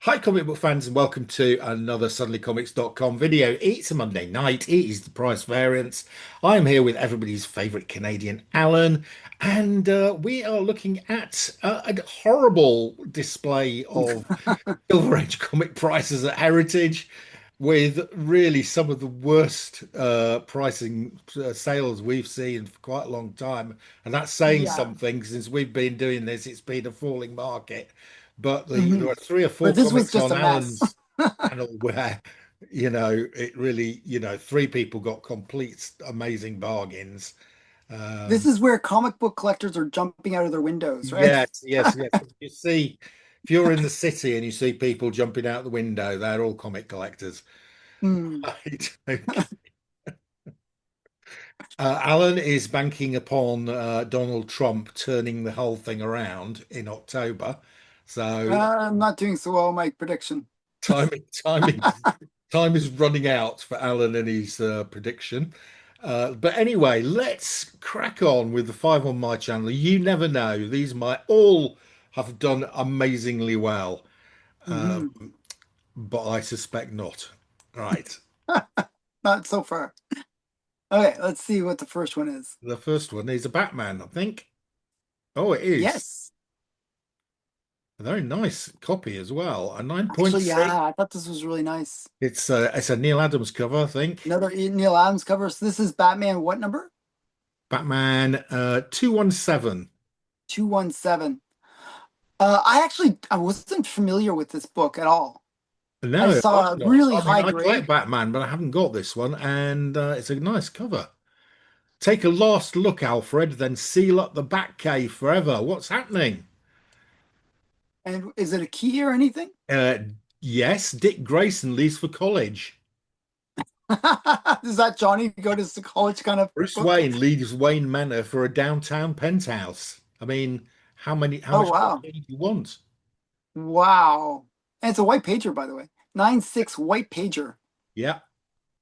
Hi, comic book fans, and welcome to another SuddenlyComics.com video. It's a Monday night. It is the price variance. I'm here with everybody's favorite Canadian, Alan, and we are looking at a horrible display of Silver Age comic prices at Heritage, with really some of the worst pricing sales we've seen for quite a long time. And that's saying Yeah. something since we've been doing this. It's been a falling market. But there hmm are three or But four this was comics just on a mess. Alan's channel where, it really, three people got complete amazing bargains. This Um, is where comic book collectors are jumping out of their windows, right? yes, yes, yes. You see, if you're in the city and you see people jumping out the window, they're all comic collectors. Hmm. Right. Okay. Alan is banking upon Donald Trump turning the whole thing around in October. So I'm not doing so well, my prediction. timing, time is running out for Alan and his prediction. But anyway, let's crack on with the five on my channel. You never know; these might all have done amazingly well, hmm but I suspect not. Right. Not so far. Okay, let's see what the first one is. The first one is a Batman, I think. Oh, it is. Yes. A very nice copy as well. A Actually, 9.6. yeah, I thought this was really nice. It's a Neil Adams cover, I think. Another Neil Adams cover. So this is Batman, what number? Batman 217. 217. I wasn't familiar with this book at all. I No, I'm saw a not. really I mean, high I collect grade. Batman, but I haven't got this one, and it's a nice cover. Take a last look, Alfred, then seal up the Batcave forever. What's happening? And is it a key or anything? Uh, yes, Dick Grayson leaves for college. Does that Johnny go to college kind of Bruce book? Wayne leaves Wayne Manor for a downtown penthouse. I mean, how Oh much more wow. do you want? Wow. And it's a white pager, by the way. 9.6 white pager. Yeah,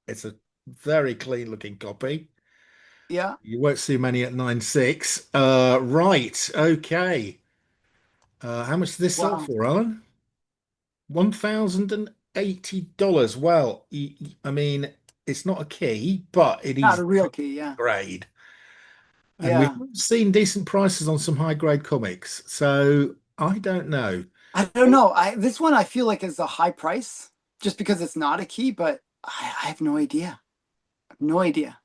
it's a very clean looking copy. Yeah. You won't see many at 9.6. Right, okay. How much did this sell Wow. for, Alan? $1,080. Well, I mean, it's not a key, but it Not is a real key, yeah. grade. And we've Yeah. seen decent prices on some high grade comics. So I don't know. I don't know. I This one I feel like is a high price just because it's not a key, but I have no idea. I have no idea.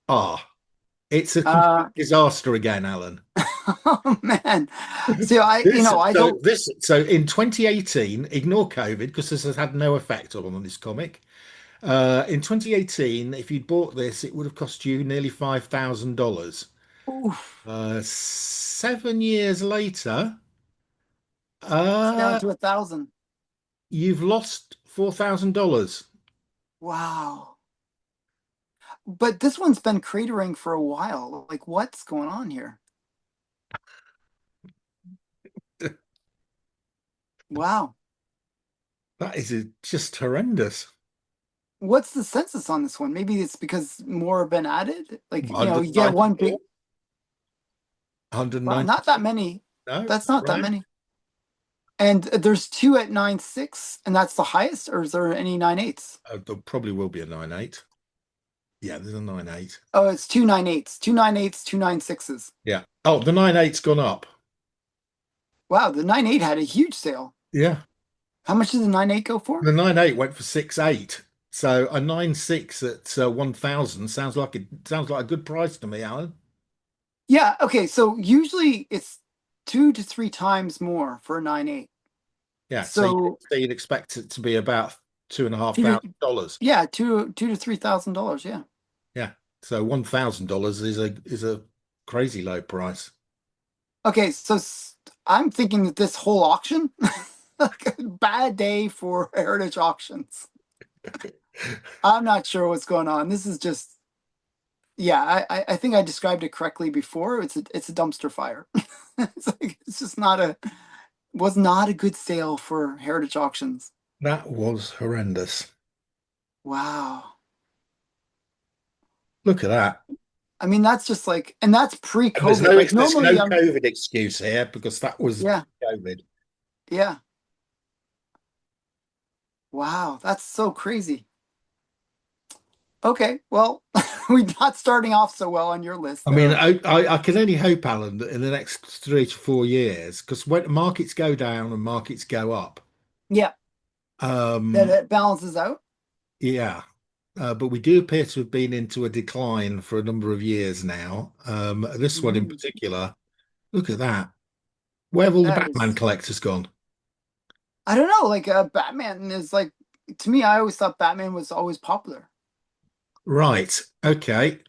Ah, it's a Uh complete disaster again, Alan. oh man. See, This I so don't this so in 2018, ignore COVID because this has had no effect on this comic. In 2018, if you'd bought this, it would have cost you nearly $5,000. oof, 7 years later, it's down uh, to 1,000. you've lost $4,000. Wow. But this one's been cratering for a while. Like, what's going on here? Wow. That is just horrendous. What's the census on this one? Maybe it's because more have been added. Like, you get one big, 194, wow, not that 192. many. No, That's not that right? many. And there's two at 9.6, and that's the highest, or is there any 9.8s? There probably will be a 9.8. Yeah, there's a 9.8. Oh, it's two 9.8s, two 9.8s, two 9.6s. Yeah. Oh, the 9.8's gone up. Wow, the 9.8 had a huge sale. Yeah. How much did the 9.8 go for? The 9.8 went for 6.8. So a 9.6 at 1,000 sounds like a good price to me, Alan. Yeah, okay, so usually it's 2 to 3 times more for a 9.8. Yeah. So You'd expect it to be about two and a half two to, thousand dollars. yeah, two to $3,000. Yeah. Yeah. So $1,000 is a crazy low price. Okay, so I'm thinking that this whole auction, like a bad day for heritage auctions. I'm not sure what's going on. This is just, yeah, I think I described it correctly before. It's a dumpster fire. It's like it's just not a was not a good sale for heritage auctions. That was horrendous. Wow. Look at that. I mean, that's just like, and that's And there's pre-COVID. no Like there's no normally, COVID excuse here because that was yeah, COVID. yeah. Wow, that's so crazy. Okay, well, we're not starting off so well on your list I mean, there. I can only hope, Alan, that in the next 3 to 4 years, because when markets go down and markets go up, Yeah, that um, it balances out. yeah, but we do appear to have been into a decline for a number of years now. This one in Mhm. particular, look at that. Where have all the That Batman is, collectors gone? I don't know, like Batman is like, to me, I always thought Batman was always popular. Right. Okay.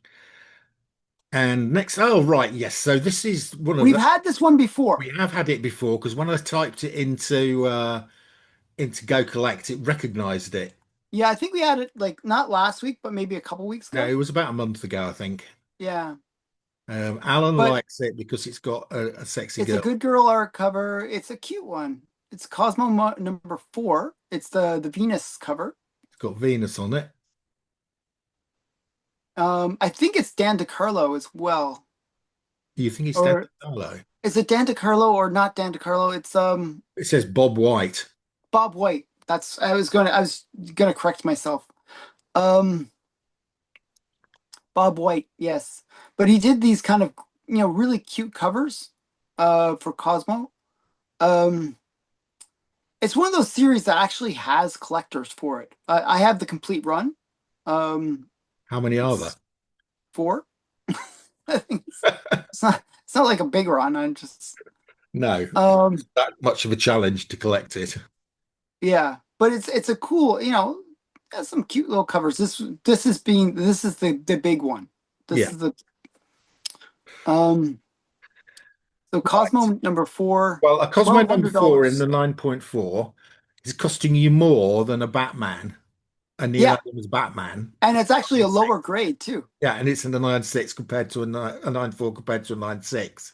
And next, oh, right. Yes. So this is one of We've the, had this one before. we have had it before because when I typed it into Go Collect, it recognized it. Yeah, I think we had it like not last week, but maybe a couple weeks No, ago. it was about a month ago, I think. Yeah, Alan but likes it because it's got a sexy it's a girl. good girl art cover. It's a cute one. It's number 4. It's the Venus cover. It's got Venus on it. I think it's Dan DeCarlo as well. You think it's Dan Or DeCarlo? is it Dan DeCarlo or not Dan DeCarlo? It's It says Bob White. Bob White. I was gonna correct myself. Um Bob White, yes. But he did these kind of, really cute covers for Cosmo. Um it's one of those series that actually has collectors for it. I have the complete run. Um How many are there? it's 4. I think it's not like a big run. I just No, um it's that much of a challenge to collect it. yeah, but it's a cool, has some cute little covers. This is the big one. This Yeah. is the um so Right. Cosmo number 4, Well, a Cosmo number four in $1,200. the 9.4 is costing you more than a Batman, a Neil Yeah, Adams Batman. and it's actually a 9.6. lower grade too. Yeah, and it's in the 9.6 compared to a 9.4 compared to a 9.6.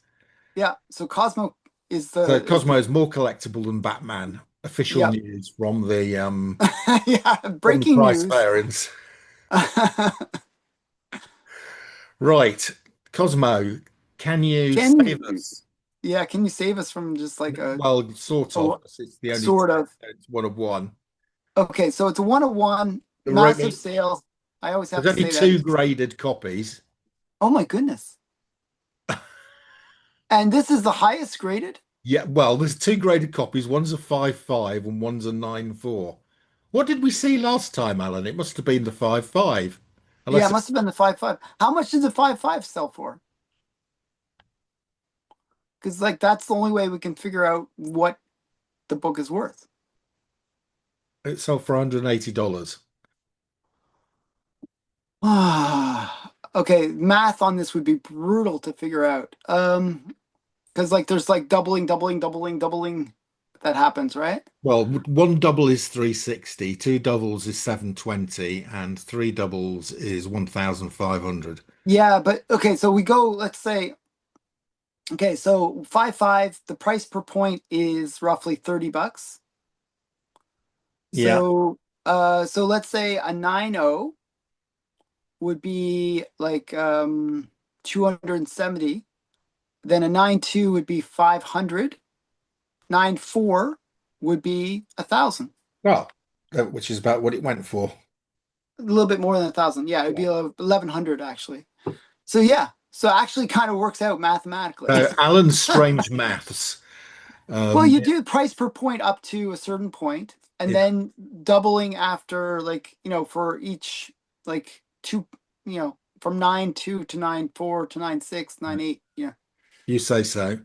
Yeah, so Cosmo is So the Cosmo is more collectible than Batman. Official yep. news Yeah, from the breaking price news. variance. Right, Cosmo, can you Can save you, us? yeah, can you save us from just like Well, sort of, a 'cause it's the only sort of. it's one of one. Okay, so it's a 101, The wrote massive me. sale. I always have There's to only say that. two graded copies. Oh my goodness. And this is the highest graded? Yeah, well, there's two graded copies. One's a 5.5 and one's a 9.4. What did we see last time, Alan? It must have been the 5.5. Yeah, Unless it must have been the 5.5. How much did the 5.5 sell for? Because like that's the only way we can figure out what the book is worth. it sold for $180. Okay, math on this would be brutal to figure out. Because like there's like doubling that happens, right? Well, one double is 360, two doubles is 720, and three doubles is 1,500. Yeah, but okay, so we go, let's say, okay, so 5.5, the price per point is roughly $30. Yeah. So let's say a 9.0 would be like 270. Then a 9.2 would be 500. 9.4 would be 1,000. Well, which is about what it went for. A little bit more than 1,000. Yeah, it'd Yeah. be 1,100 actually. So yeah, so actually kind of works out mathematically. So Alan's strange maths. Well, you Yeah, do price per point up to a certain point, and yeah. then doubling after like, for each like two, from 9.2 to 9.4 to 9.6, 9.8. Yeah. You say so.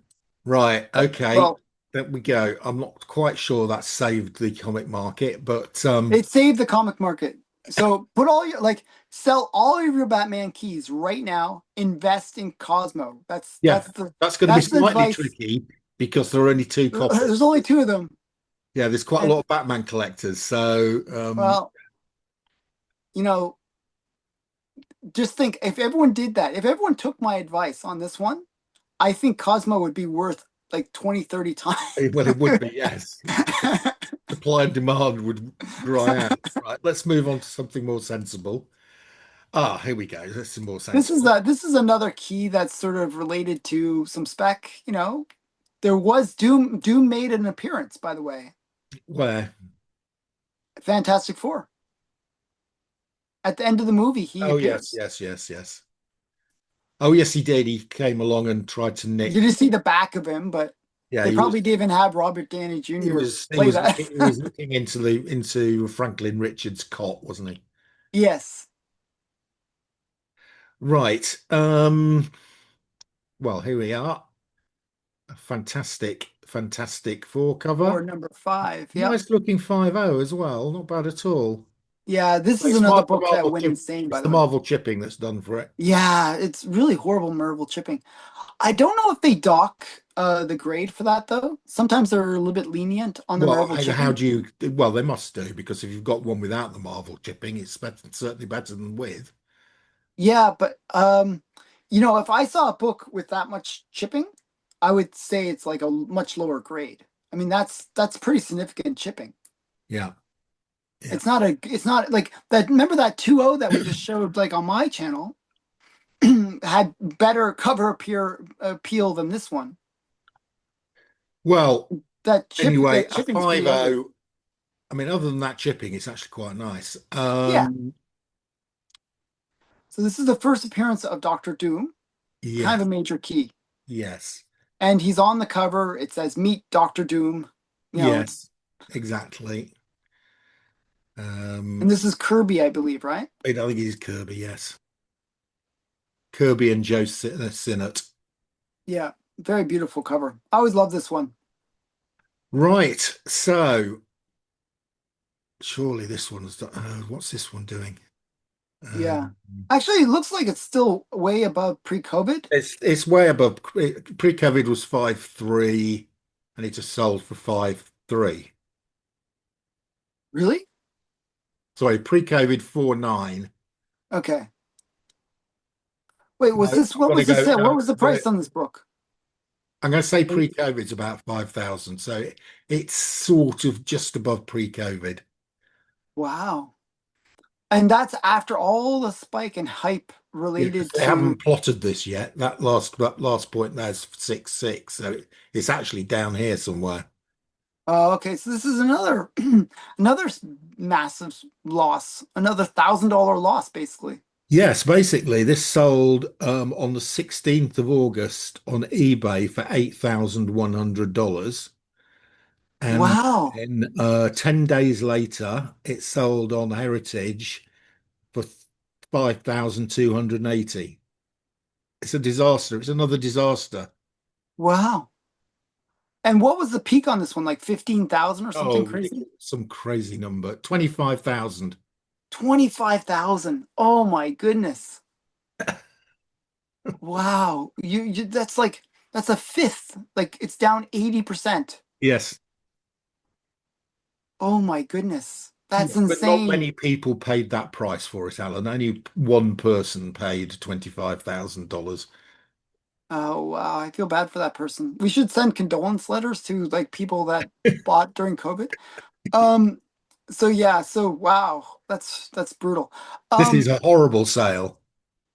Right. Okay. Well, There we go. I'm not quite sure that saved the comic market, but it saved the comic market. So put all your like sell all of your Batman keys right now. Invest in Cosmo. That's yeah, that's the that's going to be that's the slightly advice. tricky because there are only two copies. There's only 2 of them, Yeah, there's quite a and lot of Batman collectors. So, well, you know, just think if everyone did that, if everyone took my advice on this one, I think Cosmo would be worth like 20, 30 times. well, it would be, yes. Supply and demand would dry out. Right. Let's move on to something more sensible. Ah, here we go. This is more sensible. This is another key that's sort of related to some spec. There was Doom. Doom made an appearance, by the way. Where? Fantastic Four. At the end of the movie, he Oh yes, appears. yes, yes, yes. Oh yes, he did. He came along and tried to You nick. just see the back of him, but Yeah, they he probably was. didn't even have Robert Downey He Jr. was. He play was that. looking. He was looking into Franklin Richards' cot, wasn't he? Yes. Right. Well, here we are. A fantastic, fantastic four Or cover. number five. Yep. Nice looking 5-0 as well. Not bad at all. Yeah, this is It's another the book that Marvel went chip. insane, It's by the the way. Marvel chipping that's done for it. Yeah, it's really horrible Marvel chipping. I don't know if they dock the grade for that though. Sometimes they're a little bit lenient on the Well, Marvel how chipping. do you? Well, they must do because if you've got one without the Marvel chipping, it's certainly better than with. Yeah, but if I saw a book with that much chipping, I would say it's like a much lower grade. I mean, that's pretty significant chipping. Yeah, yeah. It's not like that. Remember that 2.0 that we just showed like on my channel had better cover appeal than this one. Well, The anyway, a chipping's pretty ugly. 5-0. I mean, other than that chipping, it's actually quite nice. Yeah. So this is the first appearance of Doctor Doom, kind of Yes, a major key. yes, And he's on the cover. It says "Meet Doctor Doom." It's yes, exactly. and this is Kirby, I believe, right? I think it is Kirby. Yes, Kirby and Joe Sinnott. Yeah, very beautiful cover. I always love this one. Right. So surely this one's done. What's this one doing? Yeah. Um, Actually, it looks like it's still way above pre-COVID. it's way above. Pre-COVID was 5.3, and it just sold for 5.3. Really? Sorry, pre-COVID 4.9. Okay. Wait, No, was this I'm what gonna was the go. set? No, What was the price on this book? I'm gonna say pre-COVID's about 5,000. So it's sort of just above pre-COVID. Wow. And that's after all the spike and hype Yeah, because related they to. haven't plotted this yet. That last point there's 6.6, so it's actually down here somewhere. Oh, okay. So this is another another massive loss, another $1,000 loss, basically. Yes, basically, this sold on the 16th of August on eBay for $8,100. And Wow. then 10 days later, it sold on Heritage for 5,280. It's a disaster. It's another disaster. Wow. And what was the peak on this one? Like 15,000 or something Oh, crazy? ridiculous. Some crazy number. 25,000. 25,000. Oh my goodness. Wow. That's a fifth. Like it's down 80%. Yes. Oh my goodness. Yeah, That's but not many insane. people paid that price for it, Alan. Only one person paid $25,000. Oh wow. I feel bad for that person. We should send condolence letters to like people that bought during COVID. Um, so yeah, so wow, that's brutal. This is Um, a horrible sale.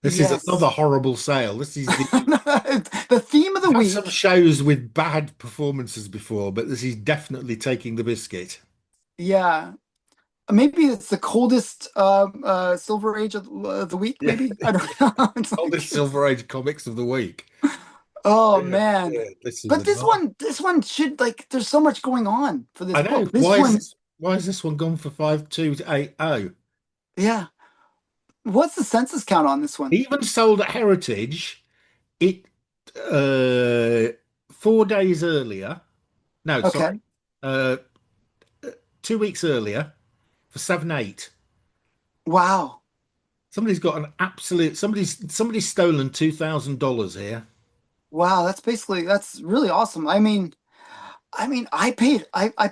This is another yes. horrible sale. This is the The theme of the I've had some week. shows with bad performances before, but this is definitely taking the biscuit. Yeah. Maybe it's the coldest Silver Age of the week, Yeah, maybe. I don't know. It's all the like Silver Age comics of the week. oh Yeah, man. yeah, this is But a lot. this one should like there's so much going on for this I know. book. This one, Why is this one gone for 5,280? yeah. What's the census count on this one? Even sold at Heritage, it uh 4 days earlier. No, sorry. Okay. Uh 2 weeks earlier for 7.8. Wow. Somebody's got an absolute somebody's stolen $2,000 here. Wow, that's really awesome. I mean, I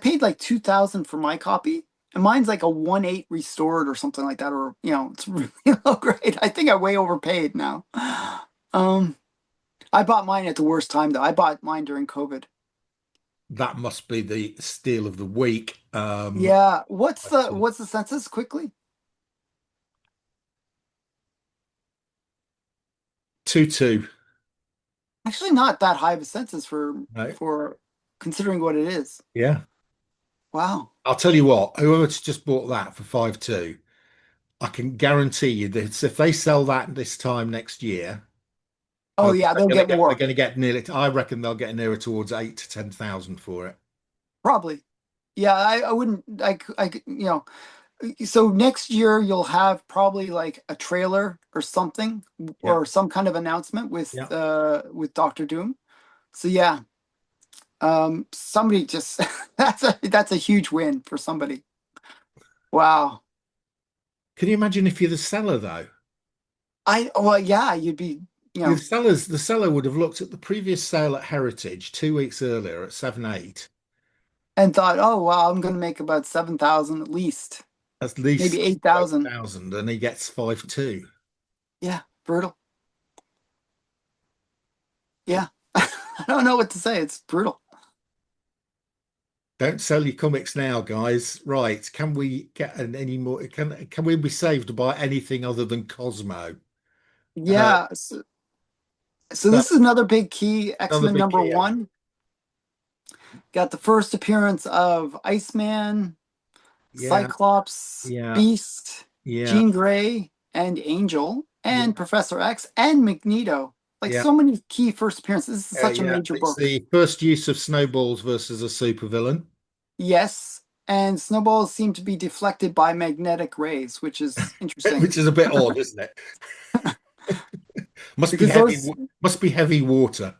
paid like 2,000 for my copy, and mine's like a 1.8 restored or something like that, or it's really low grade. I think I way overpaid now. Um, I bought mine at the worst time though. I bought mine during COVID. That must be the steal of the week. Yeah, what's But, the what's the census quickly? 2-2. Actually, not that high of a census No. for considering what it is. Yeah. Wow. I'll tell you what, whoever's just bought that for 5.2, I can guarantee you that if they sell that this time next year, Oh yeah, they'll get they're more. going to get nearly. I reckon they'll get nearer towards 8 to 10,000 for it. Probably. Yeah, I wouldn't so next year you'll have probably like a trailer or something Yeah, or some kind of announcement yeah. with Doctor Doom. So yeah, somebody just that's a huge win for somebody. Wow. Can you imagine if you're the seller though? Well yeah, you'd be, you know, The seller would have looked at the previous sale at Heritage 2 weeks earlier at 7.8, and thought, oh wow, I'm gonna make about 7,000 at least, at maybe least 8,000. 8,000, and he gets 5.2. Yeah, brutal. Yeah. I don't know what to say. It's brutal. Don't sell your comics now, guys. Right? Can we get any more? Can we be saved by anything other than Cosmo? Uh, Yeah. So so this is another big key, another X-Men big number key. one. Got the first appearance of Iceman, Yeah, Cyclops, yeah, Beast, yeah, Jean Grey, and Angel, and yeah, Professor X, and Magneto. Like yeah, so many key first appearances. This is such a yeah. major It's book. the first use of snowballs versus a supervillain, Yes. And snowballs seem to be deflected by magnetic rays, which is interesting which is a bit odd, isn't it? Must be because heavy. those, Must be heavy water.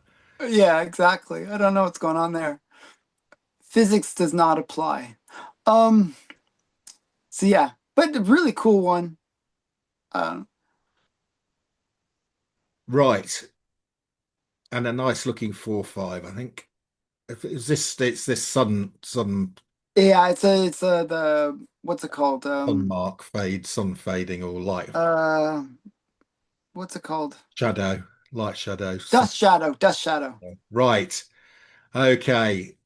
yeah, exactly. I don't know what's going on there. Physics does not apply. Um, so yeah, but a really cool one. Um, Right, and a nice looking 4.5. I think. If it's this sudden yeah, it's the what's it called? sun mark fade, sun fading, or Uh, what's it called? shadow, light shadow, sun. Dust Shadow. Right. Okay.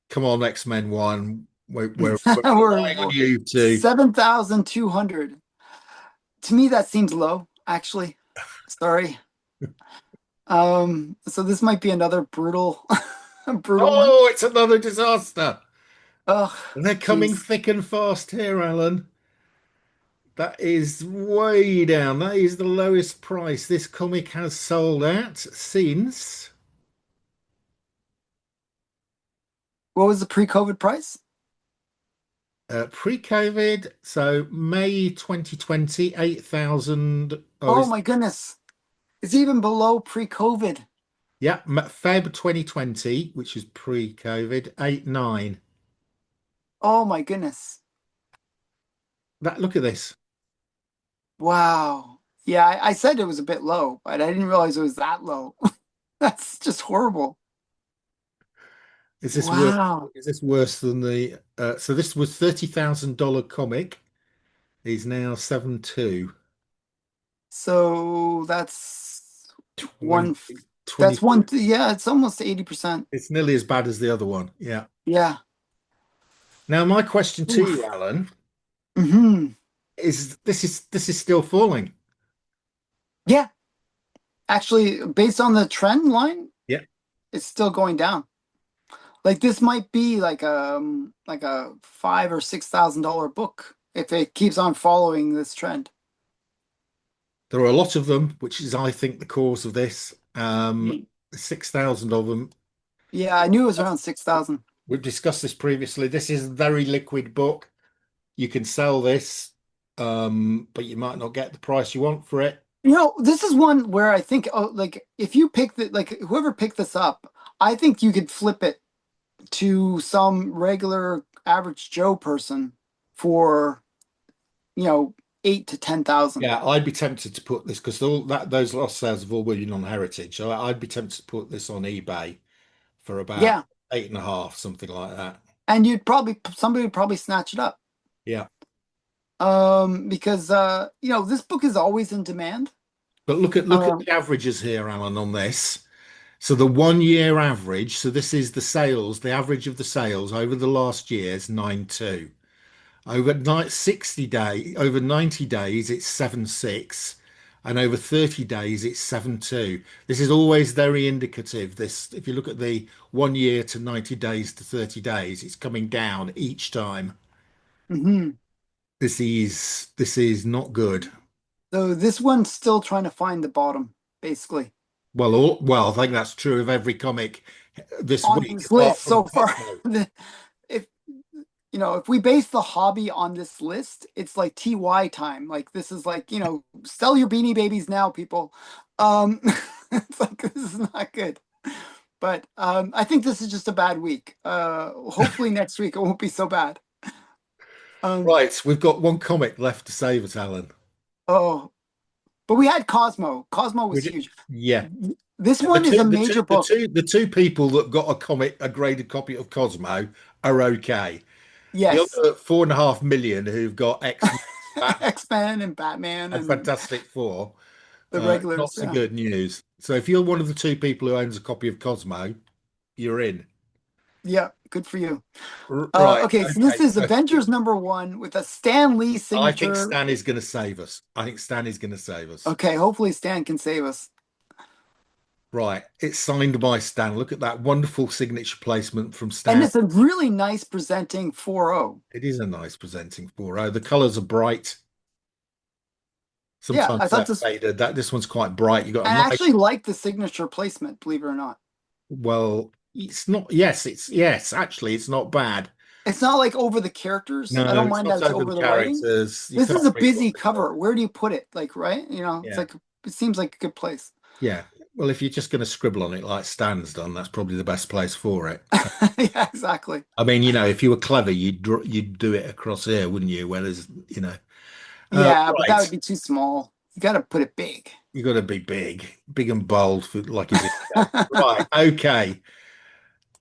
Come on, X-Men 1. We're relying on We're you to. 7,200. To me, that seems low, actually. Sorry. So this might be another brutal, brutal one. Oh, it's another disaster. Ugh, And they're coming jeez. thick and fast here, Alan. That is way down. That is the lowest price this comic has sold at since What was the pre-COVID price? pre-COVID. So May 2020, 8,000. Oh, Oh is my goodness. It's even below pre-COVID. yeah, Feb 2020, which is pre-COVID, 8.9. Oh my goodness. That look at this. Wow. Yeah, I said it was a bit low, but I didn't realize it was that low. That's just horrible. Is this worse? Wow. Is this worse than the? So this was $30,000 comic. He's now 7.2. So that's 20, one, 20. that's one, yeah, it's almost 80%. It's nearly as bad as the other one. Yeah. Yeah. Now my question to you, Oof. Alan, Hmm. is this is still falling. Yeah. Actually, based on the trend line, Yeah. it's still going down. Like this might be like a $5,000 or $6,000 book if it keeps on following this trend. There are a lot of them, which is, I think, the cause of this. Hmm. 6,000 of them. Yeah, I knew it was around 6,000. We've discussed this previously. This is a very liquid book. You can sell this, but you might not get the price you want for it. You know, this is one where I think, oh, like if you pick the like whoever picked this up, I think you could flip it to some regular average Joe person for, you know, 8 to 10,000. Yeah, I'd be tempted to put this because all that those lost sales have all been on Heritage. So I'd be tempted to put this on eBay for about Yeah, 8.5, something like that. and somebody would probably snatch it up. Yeah. Because you know, this book is always in demand. But look at Um, the averages here, Alan, on this. So the 1 year average, so this is the sales, the average of the sales over the last year is 9.2. Over 90 days, over 90 days, it's 7.6. and over 30 days it's 7.2. This is always very indicative. This, if you look at the 1 year to 90 days to 30 days, it's coming down each time. Hmm. This is not good. So this one's still trying to find the bottom, basically, Well, I think that's true of every comic this on week, this apart list from so far. Cosmo. If if we base the hobby on this list, it's like TY time. Like this is like, sell your Beanie Babies now, people. Um, it's like this is not good. But I think this is just a bad week. Hopefully next week it won't be so bad. Um, Right, we've got one comic left to save it, Alan. oh, but we had Cosmo. Cosmo was We did, huge. yeah. This The one is two, a the two, major the book. two, the two people that got a graded copy of Cosmo are okay. The Yes. other 4.5 million who've got X-Men, Batman, X-Men and Batman and and Fantastic Four, the not regulars. so Yeah. good news. So if you're one of the two people who owns a copy of Cosmo, you're in. Yeah. Good for you. Right. Okay. So this Okay. is So Avengers #1 with a Stan Lee I think signature. Stan is going to save us. I think Stan is going to save us. Okay. Hopefully Stan can save us. Right. It's signed by Stan. Look at that wonderful signature placement from And Stan. it's a really nice presenting 4-0. It is a nice presenting 4.0. The colors are bright. Yeah. Sometimes I thought they're this, faded. This one's quite bright. You got a and I nice, actually like the signature placement, believe it or not. well, it's not, yes, actually, it's not bad. It's not like over the characters. I No, don't it's mind that not it's over the over the writing. characters. You This can't is a read what busy they say. cover. Where do you put it? Like, right? It's Yeah. like, it seems like a good place. Yeah. Well, if you're just going to scribble on it like Stan's done, that's probably the best place for it. Yeah, exactly. I mean, if you were clever, you'd do it across here, wouldn't you? Whereas, Yeah, but that would right, be too small. You got to put it big. you got to be big and bold for like you did today. Right, okay.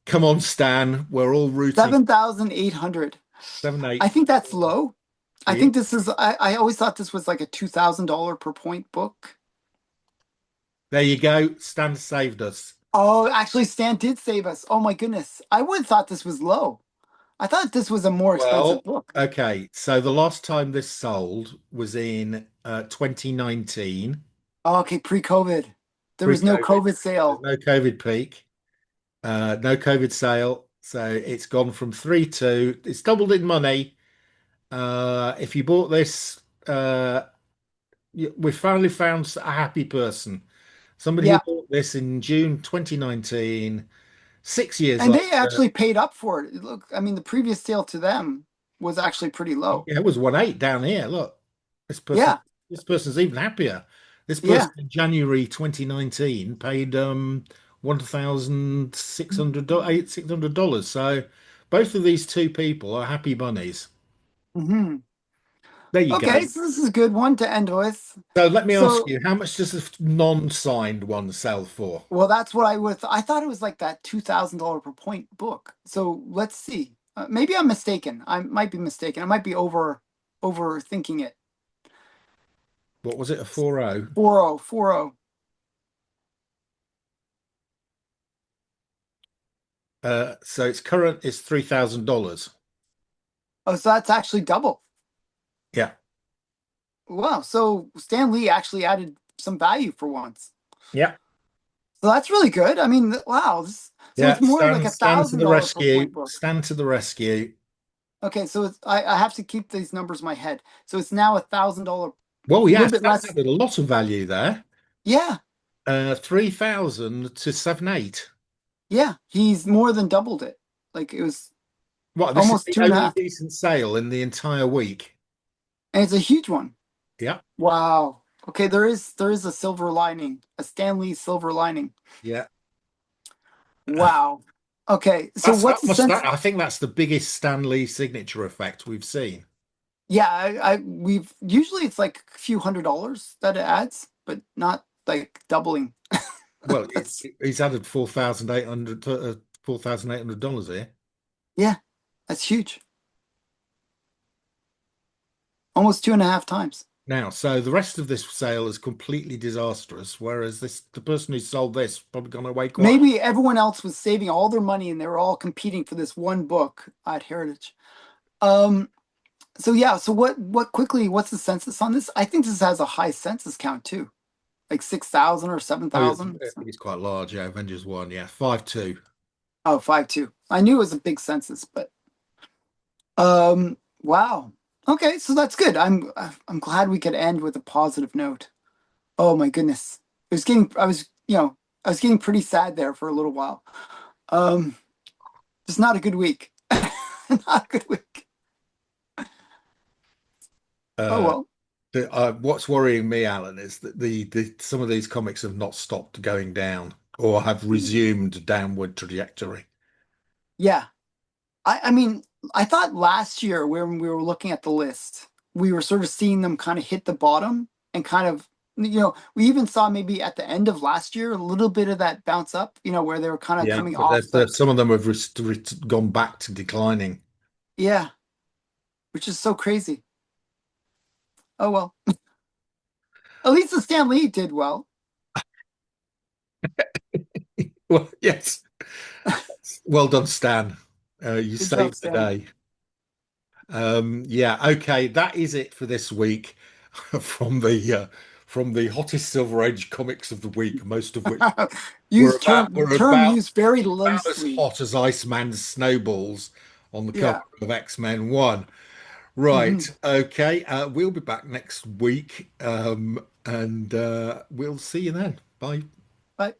Come on, Stan. We're all rooting 7,800. 7, 8. I think that's low. I Do you? think this is, I always thought this was like a $2,000 per point book. There you go. Stan saved us. Oh, actually, Stan did save us. Oh my goodness. I would have thought this was low. I thought this was a more expensive Well, book. okay. So the last time this sold was in 2019, Okay, pre-COVID. There was no pre-COVID. COVID There's sale. no COVID peak, no COVID sale. So it's gone from 3.2. It's doubled in money. If you bought this, we finally found a happy person. Somebody who Yeah. bought this in June 2019, 6 years And they later. actually paid up for it. Look, I mean, the previous sale to them was actually pretty low. Yeah, it was 1.8 down here. Look, this person, Yeah. this person's even happier. This Yeah. person in January 2019 paid $1,600. So both of these two people are happy bunnies. Hmm. There you go. Okay, so this is a good one to end with. So let me ask So, you, how much does a non-signed one sell for? well, that's what I thought it was like that $2,000 per point book. So let's see. Maybe I'm mistaken. I might be mistaken. I might be overthinking it. What was it, a 4.0? 40, 40. So its current is $3,000. Oh, so that's actually double. Yeah. Wow. So Stan Lee actually added some value for once. Yeah. So that's really good. I mean, wow. So Yeah. it's more like a Stand to thousand the dollar per point rescue. book. Stand to the rescue. Okay, so I have to keep these numbers in my head. So it's now $1,000, a Well, little yes, bit that's less. added a lot of value there. Yeah, 3,000 to 7.8. yeah. He's more than doubled it. Like it was Well, this is almost the two and a only half. decent sale in the entire week. And it's a huge one. Yeah. Wow. Okay, there is a silver lining, a Stan Lee silver lining. Yeah. Wow. Okay, so what's the sense? I think that's the biggest Stanley signature effect we've seen. Yeah, we've usually it's like a few $100s that it adds, but not like doubling. Well, That's he's added $4,800 here. yeah, that's huge. Almost two and a half times. Now, so the rest of this sale is completely disastrous, whereas the person who sold this probably gone away quite. Maybe everyone else was saving all their money and they were all competing for this one book at Heritage. Um, So yeah, so what quickly, what's the census on this? I think this has a high census count too, like 6,000 or Oh, 7,000. it's quite large. Yeah, Avengers 1. Yeah, 5-2. Oh, 5.2. I knew it was a big census, but wow. Okay, so that's good. I'm glad we could end with a positive note. Oh my goodness. I was getting pretty sad there for a little while. Um, just not a good week. Not a good week. Oh Uh, well. what's worrying me, Alan, is that the some of these comics have not stopped going down or have resumed downward trajectory. Yeah. I mean, I thought last year when we were looking at the list, we were sort of seeing them kind of hit the bottom and kind of, we even saw maybe at the end of last year a little bit of that bounce up, where they were kind of Yeah, coming but off the, some of them have gone back to declining. yeah, which is so crazy. Oh well. At least the Stan Lee did well. Well, yes. Well done, Stan. You Good job, saved the Stan. day. Yeah, okay, that is it for this week from the hottest Silver Age comics of the week, most of which Use we're term used very about as loosely. hot as Iceman's snowballs on the cover Yeah. of X-Men 1. Right, Hmm. okay, we'll be back next week, and we'll see you then. Bye. But